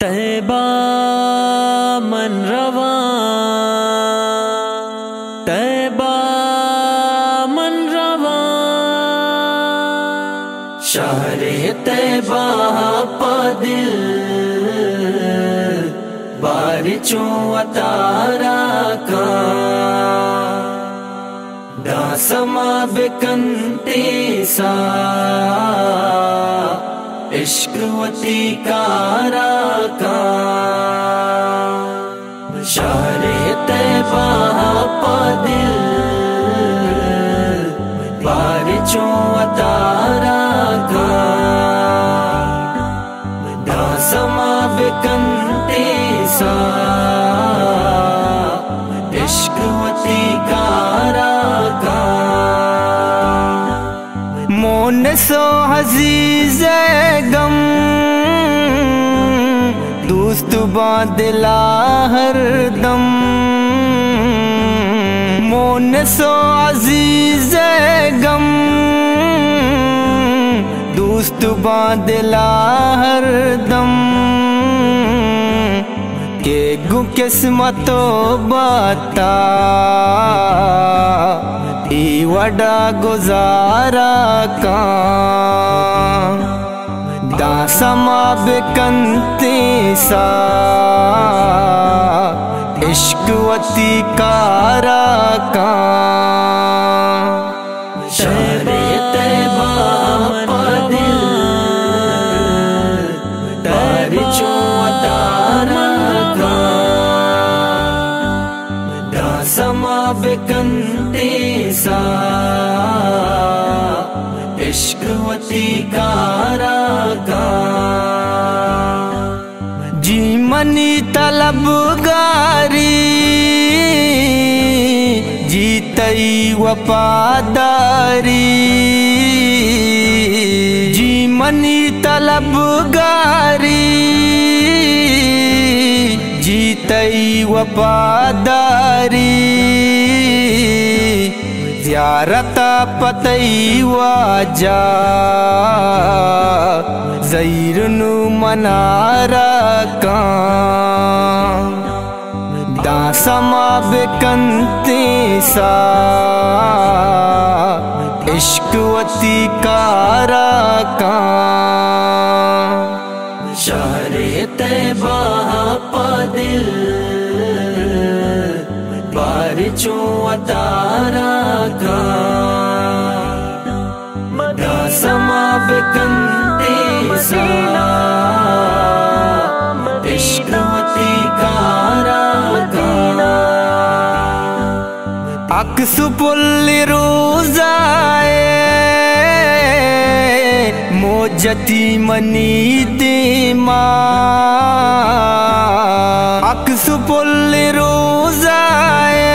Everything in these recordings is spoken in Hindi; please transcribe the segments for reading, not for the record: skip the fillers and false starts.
तैबा मन रवा, तैबा मन रवा, शहरे तैबा पा दिल बारिचों अतारा का दासमा बिकंते सा इश्कवती कारा का शहरे तैबा पा दिल बारिचों अतारा का दासमा बिकंते सा इश्कवती कारा का मोन सो अजीज गम दोस्त बादला हर दम, मोन सो अजीज गम दोस्त बादला हर दम के गु किस्मतो बाता ई वडा गुजारा का दासमा बिकंते सा इश्कवती कारा का शहरे तैबा पा दिल बारिचों अतारा का दासमा बिकंते सा इश्कवती कारा का जी मनी तलबगारी जीतई वफादारी, जी मनी तलबगारी जीतई वफादारी ज़ियारता पतई वाजा ज़ैरनु मनारा का दासमा बिकंते सा इश्कवती कारा का शहरे तैबा पा दिल बारिचों अतारा का दासमा बिकंते सा इश्कवती कारा का अक्सु पुल्ली रोज़ाए मोजती मनी देमा, अक्सु पुल्ली रोज़ाए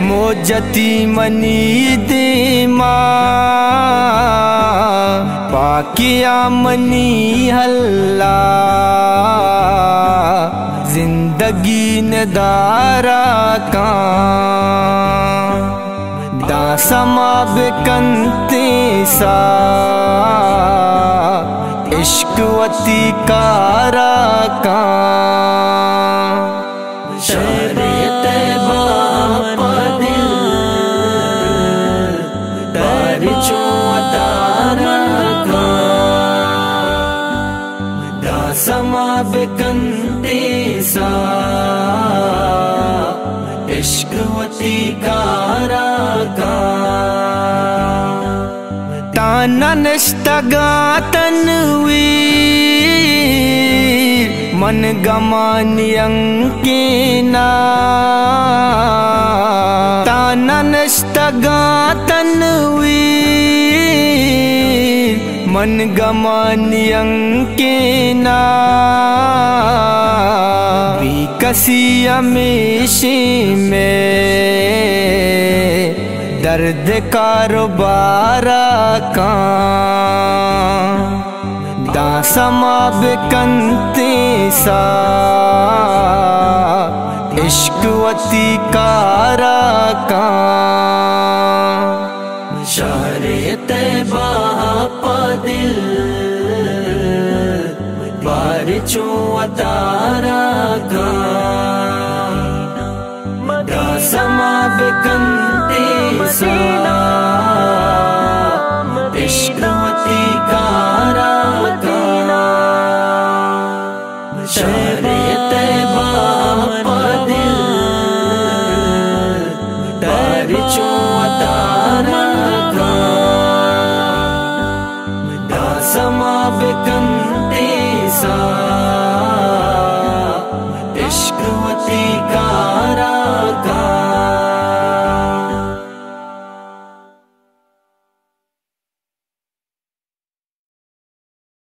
मोजती मनी देमा पाकिया मनी हल्ला जिंदगी नदारा का दासमा बिकंते सा इश्कवती कारा का शहरे तैबा पा दिल बारिचों अतारा का दासमा बिकंते सा इश्कवती कारा का ताना नश्तगा तनवीर मन गमानी अंकिना, ताना नश्तगा तनवीर मन गमानी अंकिना कसी हमेशे में दर्द कारोबारा का दासमा बिकंते सा इश्कवती कारा का शहरे तैबा पा दिल चो अतारा का समा बेकंते सा इश्कवती कारा का शहरे तैबा पदिल